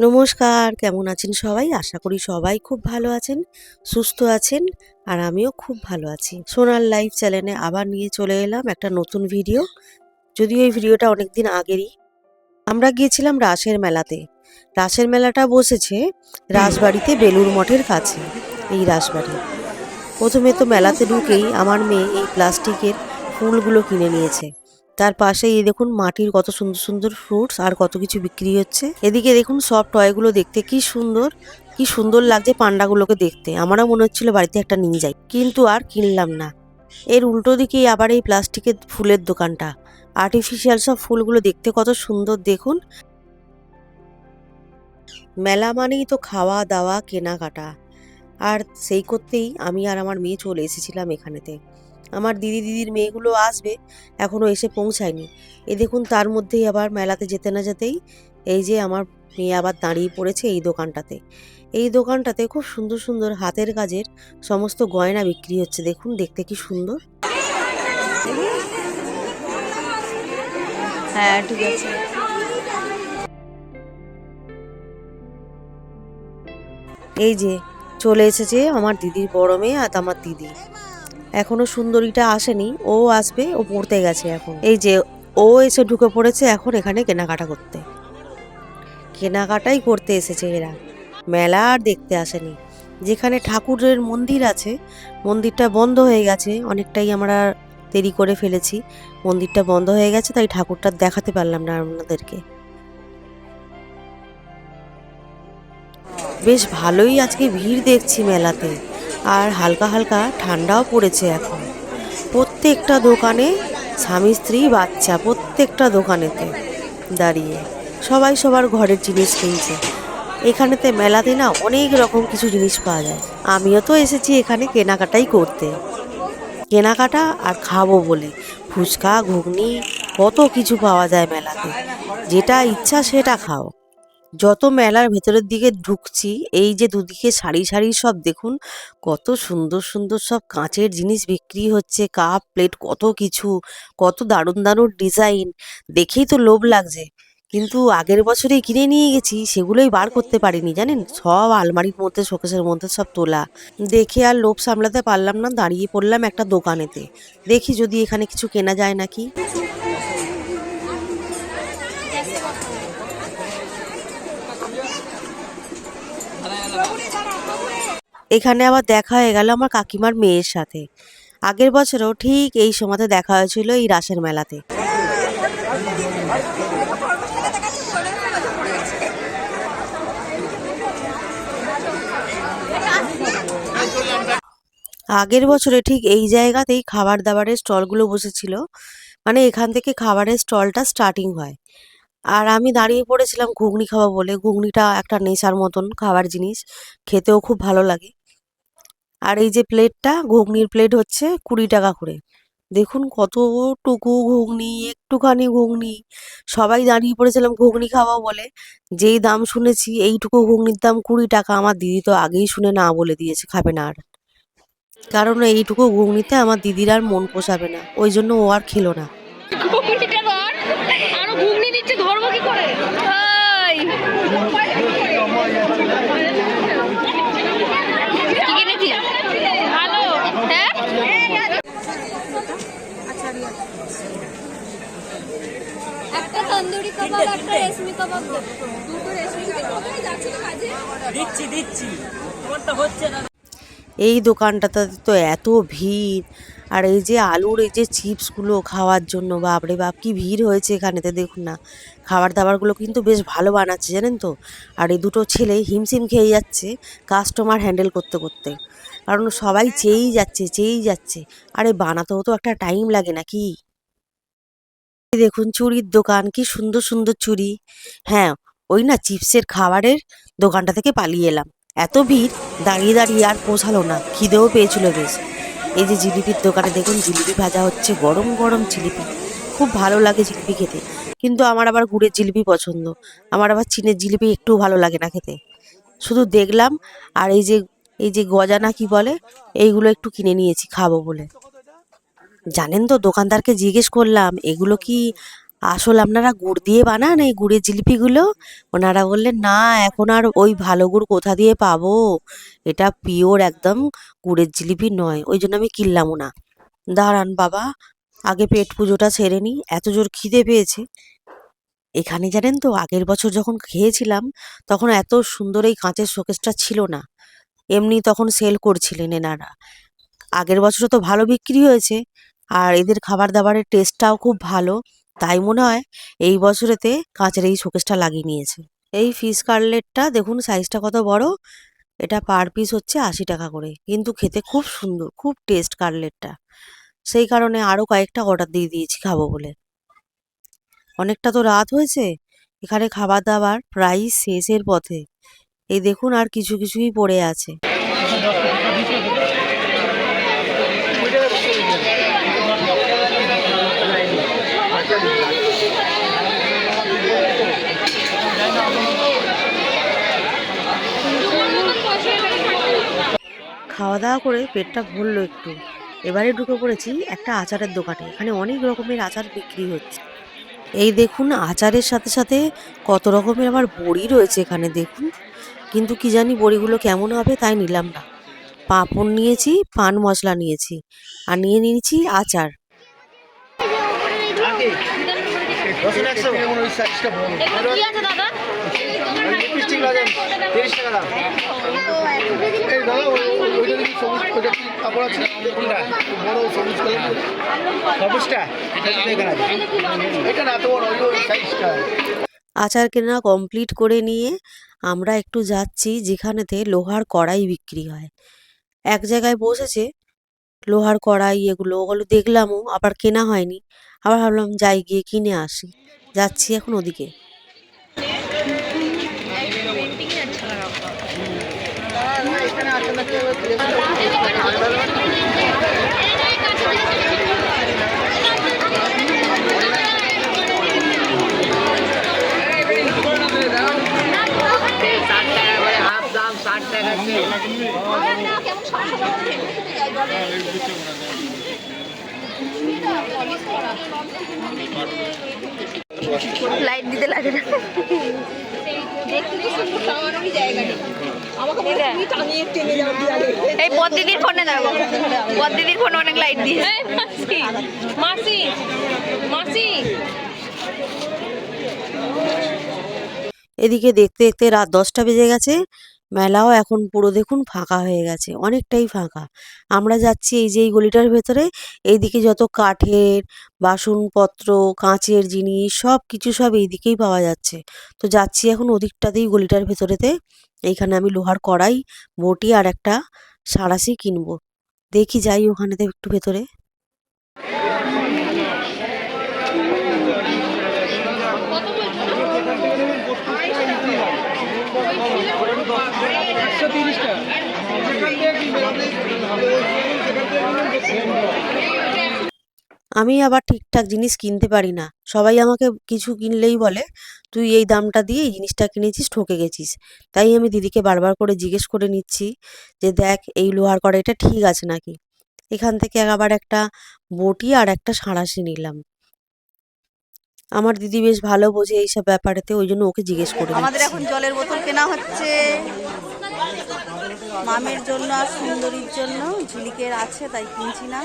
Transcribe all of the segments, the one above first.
নমস্কার, কেমন আছেন সবাই? আশা করি সবাই খুব ভালো আছেন, সুস্থ আছেন। আর আমিও খুব ভালো আছি। সোনার লাইফ চ্যানেলে আবার নিয়ে চলে এলাম একটা নতুন ভিডিও। যদিও এই ভিডিওটা অনেকদিন আগেরই। আমরা গিয়েছিলাম রাসের মেলাতে। রাসের মেলাটা বসেছে রাসবাড়িতে, বেলুড় মঠের কাছে। এই রাসবাড়ি, প্রথমে তো মেলাতে ঢুকেই আমার মেয়ে এই প্লাস্টিকের ফুলগুলো কিনে নিয়েছে। তার পাশেই এই দেখুন মাটির কত সুন্দর সুন্দর ফ্রুটস আর কত কিছু বিক্রি হচ্ছে। এদিকে দেখুন সব টয়গুলো দেখতে কি সুন্দর, কি সুন্দর লাগছে পান্ডাগুলোকে দেখতে। আমারও মনে হচ্ছিল বাড়িতে একটা নিয়ে যাই, কিন্তু আর কিনলাম না। এর উল্টো দিকেই আবার এই প্লাস্টিকের ফুলের দোকানটা। আর্টিফিশিয়াল সব ফুলগুলো দেখতে কত সুন্দর দেখুন। মেলা মানেই তো খাওয়া দাওয়া কেনাকাটা, আর সেই করতেই আমি আর আমার মেয়ে চলে এসেছিলাম এখানেতে। আমার দিদির মেয়েগুলো আসবে, এখনও এসে পৌঁছায়নি। এ দেখুন তার মধ্যেই আবার মেলাতে যেতে না যেতেই এই যে আমার মেয়ে আবার দাঁড়িয়ে পড়েছে এই দোকানটাতে। এই দোকানটাতে খুব সুন্দর সুন্দর হাতের কাজের সমস্ত গয়না বিক্রি হচ্ছে। দেখুন দেখতে কি সুন্দর। হ্যাঁ ঠিক আছে। এই যে চলে এসেছে আমার দিদির বড় মেয়ে আর আমার দিদি। এখনো সুন্দরীটা আসেনি, ও আসবে, ও পড়তে গেছে এখন। এই যে ও এসে ঢুকে পড়েছে এখন এখানে কেনাকাটা করতে। কেনাকাটাই করতে এসেছে এরা, মেলা আর দেখতে আসেনি। যেখানে ঠাকুরের মন্দির আছে, মন্দিরটা বন্ধ হয়ে গেছে, অনেকটাই আমরা দেরি করে ফেলেছি। মন্দিরটা বন্ধ হয়ে গেছে, তাই ঠাকুরটা দেখাতে পারলাম না আপনাদেরকে। বেশ ভালোই আজকে ভিড় দেখছি মেলাতে, আর হালকা হালকা ঠান্ডাও পড়েছে এখন। প্রত্যেকটা দোকানে স্বামী স্ত্রী বাচ্চা, প্রত্যেকটা দোকানেতে দাঁড়িয়ে সবাই সবার ঘরের জিনিস কিনছে। এখানেতে মেলাতে না অনেক রকম কিছু জিনিস পাওয়া যায়। আমিও তো এসেছি এখানে কেনাকাটাই করতে, কেনাকাটা আর খাবো বলে। ফুচকা, ঘুগনি, কত কিছু পাওয়া যায় মেলাতে, যেটা ইচ্ছা সেটা খাও। যত মেলার ভেতরের দিকে ঢুকছি, এই যে দুদিকে সারি সারি সব দেখুন, কত সুন্দর সুন্দর সব কাঁচের জিনিস বিক্রি হচ্ছে, কাপ প্লেট, কত কিছু, কত দারুণ দারুণ ডিজাইন। দেখেই তো লোভ লাগছে, কিন্তু আগের বছরেই কিনে নিয়ে গেছি, সেগুলোই বার করতে পারিনি জানেন। সব আলমারির মধ্যে, শোকেসের মধ্যে সব তোলা। দেখে আর লোভ সামলাতে পারলাম না, দাঁড়িয়ে পড়লাম একটা দোকানেতে। দেখি যদি এখানে কিছু কেনা যায় নাকি। এখানে আবার দেখা হয়ে গেল আমার কাকিমার মেয়ের সাথে। আগের বছরও ঠিক এই সময়তে দেখা হয়েছিল এই রাসের মেলাতে। আগের বছরে ঠিক এই জায়গাতেই খাবার দাবারের স্টলগুলো বসেছিল, মানে এখান থেকে খাবারের স্টলটা স্টার্টিং হয়। আর আমি দাঁড়িয়ে পড়েছিলাম ঘুগনি খাওয়া বলে। ঘুগনিটা একটা নেশার মতন খাবার জিনিস, খেতেও খুব ভালো লাগে। আর এই যে প্লেটটা, ঘুগনির প্লেট হচ্ছে 20 টাকা করে। দেখুন কতটুকু ঘুগনি, একটুখানি ঘুগনি। সবাই দাঁড়িয়ে পড়েছিলাম ঘুগনি খাওয়া বলে। যেই দাম শুনেছি এইটুকু ঘুগনির দাম 20 টাকা, আমার দিদি তো আগেই শুনে না বলে দিয়েছে খাবে না আর। কারণ এইটুকু ঘুগনিতে আমার দিদির আর মন পোষাবে না, ওই জন্য ও আর খেলো না। একটা তন্দুরি কাবাব, একটা রেশমি কাবাব দেবো। দুটো রেশমি কাবাব দিচ্ছি তোমারটা হচ্ছে না। এই দোকানটাতে তো এত ভিড়। আর এই যে আলুর এই যে চিপসগুলো খাওয়ার জন্য, বাপরে বাপ কি ভিড় হয়েছে এখানেতে। দেখুন না, খাবার দাবারগুলো কিন্তু বেশ ভালো বানাচ্ছে জানেন তো। আর এই দুটো ছেলে হিমশিম খেয়ে যাচ্ছে কাস্টমার হ্যান্ডেল করতে করতে, কারণ সবাই চেয়েই যাচ্ছে চেয়েই যাচ্ছে। আরে বানাতেও তো একটা টাইম লাগে নাকি। এই দেখুন চুড়ির দোকান, কি সুন্দর সুন্দর চুড়ি। হ্যাঁ, ওই না চিপসের খাবারের দোকানটা থেকে পালিয়ে এলাম। এত ভিড়, দাঁড়িয়ে দাঁড়িয়ে আর পোষালো না, খিদেও পেয়েছিল বেশ। এই যে জিলিপির দোকানে দেখুন জিলিপি ভাজা হচ্ছে, গরম গরম জিলিপি। খুব ভালো লাগে জিলিপি খেতে, কিন্তু আমার আবার গুড়ের জিলিপি পছন্দ। আমার আবার চিনের জিলিপি একটু ভালো লাগে না খেতে। শুধু দেখলাম, আর এই যে গজা না কি বলে, এইগুলো একটু কিনে নিয়েছি খাবো বলে। জানেন তো, দোকানদারকে জিজ্ঞেস করলাম এগুলো কি আসল আপনারা গুড় দিয়ে বানান এই গুড়ের জিলিপিগুলো? ওনারা বললেন না, এখন আর ওই ভালো গুড় কোথা দিয়ে পাবো, এটা পিওর একদম গুড়ের জিলিপি নয়, ওই জন্য আমি কিনলামও না। দাঁড়ান বাবা, আগে পেট পুজোটা সেরে নিই, এত জোর খিদে পেয়েছে। এখানে জানেন তো আগের বছর যখন খেয়েছিলাম তখন এত সুন্দর এই কাঁচের শোকেসটা ছিল না, এমনি তখন সেল করছিলেন এনারা। আগের বছরও তো ভালো বিক্রি হয়েছে, আর এদের খাবার দাবারের টেস্টটাও খুব ভালো, তাই মনে হয় এই বছরেতে কাঁচের এই শোকেসটা লাগিয়ে নিয়েছে। এই ফিশ কাটলেটটা দেখুন সাইজটা কত বড়, এটা পার পিস হচ্ছে 80 টাকা করে, কিন্তু খেতে খুব সুন্দর, খুব টেস্ট কাটলেটটা। সেই কারণে আরও কয়েকটা অর্ডার দিয়ে দিয়েছি খাবো বলে। অনেকটা তো রাত হয়েছে, এখানে খাবার দাবার প্রায় শেষের পথে। এই দেখুন আর কিছু কিছুই পড়ে আছে। খাওয়া দাওয়া করে পেটটা ভরলো একটু, এবারে ঢুকে পড়েছি একটা আচারের দোকানে। এখানে অনেক রকমের আচার বিক্রি হচ্ছে। এই দেখুন আচারের সাথে সাথে কত রকমের আবার বড়ি রয়েছে এখানে দেখুন, কিন্তু কি জানি বড়িগুলো কেমন হবে তাই নিলাম না। পাঁপড় নিয়েছি, পান মশলা নিয়েছি, আর নিয়ে নিয়েছি আচার। এগুলো কি আছে দাদা? আচার কেনা কমপ্লিট করে নিয়ে আমরা একটু যাচ্ছি যেখানেতে লোহার কড়াই বিক্রি হয়। এক জায়গায় বসেছে লোহার কড়াই, এগুলো ওগুলো দেখলামও, আবার কেনা হয়নি। আবার ভাবলাম যাই গিয়ে কিনে আসি, যাচ্ছি এখন ওদিকে। লাইট দিতে লাগে না। এই পদ্দিদির ফোনে দেখো, পদ্দিদির ফোনে অনেক লাইট দিয়ে। মাসি মাসি এদিকে দেখতে দেখতে রাত 10টা বেজে গেছে, মেলাও এখন পুরো দেখুন ফাঁকা হয়ে গেছে, অনেকটাই ফাঁকা। আমরা যাচ্ছি এই যে এই গলিটার ভেতরে, এইদিকে যত কাঠের বাসনপত্র, কাঁচের জিনিস সব কিছু সব এইদিকেই পাওয়া যাচ্ছে। তো যাচ্ছি এখন ওদিকটাতেই গলিটার ভেতরেতে। এইখানে আমি লোহার কড়াই, বটি আর একটা সাঁড়াশি কিনবো। দেখি যাই ওখানেতে একটু ভেতরে। আমি আবার ঠিকঠাক জিনিস কিনতে পারি না, সবাই আমাকে কিছু কিনলেই বলে তুই এই দামটা দিয়ে এই জিনিসটা কিনেছিস, ঠকে গেছিস। তাই আমি দিদিকে বারবার করে জিজ্ঞেস করে নিচ্ছি যে দেখ এই লোহার কড়াইটা ঠিক আছে নাকি। এখান থেকে আবার একটা বটি আর একটা সাঁড়াশি নিলাম। আমার দিদি বেশ ভালো বোঝে এইসব ব্যাপারেতে, ওই জন্য ওকে জিজ্ঞেস করে আমাদের নিচ্ছি। এখন জলের বোতল কেনা হচ্ছে মামের জন্য আর সুন্দরীর জন্য। ঝিলিকের আছে তাই কিনছি না।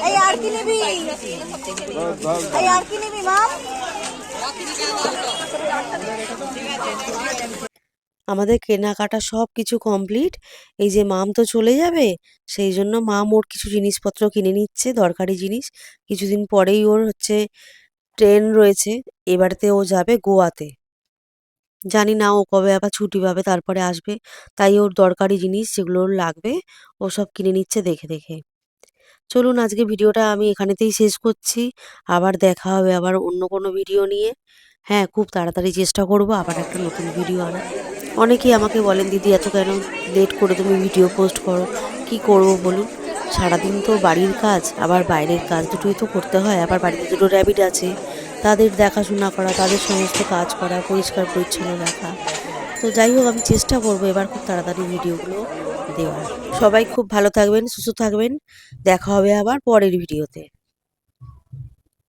এই আর কি নিবি, এই আর কি নিবি মাম? আমাদের কেনাকাটা সব কিছু কমপ্লিট। এই যে মাম তো চলে যাবে, সেই জন্য মাম ওর কিছু জিনিসপত্র কিনে নিচ্ছে, দরকারি জিনিস। কিছুদিন পরেই ওর হচ্ছে ট্রেন রয়েছে, এবারেতে ও যাবে গোয়াতে। জানি না ও কবে আবার ছুটি পাবে তারপরে আসবে, তাই ওর দরকারি জিনিস যেগুলো ওর লাগবে ও সব কিনে নিচ্ছে দেখে দেখে। চলুন আজকে ভিডিওটা আমি এখানেতেই শেষ করছি, আবার দেখা হবে আবার অন্য কোনো ভিডিও নিয়ে। হ্যাঁ, খুব তাড়াতাড়ি চেষ্টা করব আবার একটা নতুন ভিডিও আনার। অনেকেই আমাকে বলেন দিদি এত কেন লেট করে তুমি ভিডিও পোস্ট করো, কি করব বলুন। সারাদিন তো বাড়ির কাজ আবার বাইরের কাজ দুটোই তো করতে হয়, আবার বাড়িতে দুটো র্যাবিট আছে, তাদের দেখাশোনা করা, তাদের সমস্ত কাজ করা, পরিষ্কার পরিচ্ছন্ন রাখা। তো যাই হোক, আমি চেষ্টা করব এবার খুব তাড়াতাড়ি ভিডিওগুলো দেওয়ার। সবাই খুব ভালো থাকবেন, সুস্থ থাকবেন। দেখা হবে আবার পরের ভিডিওতে।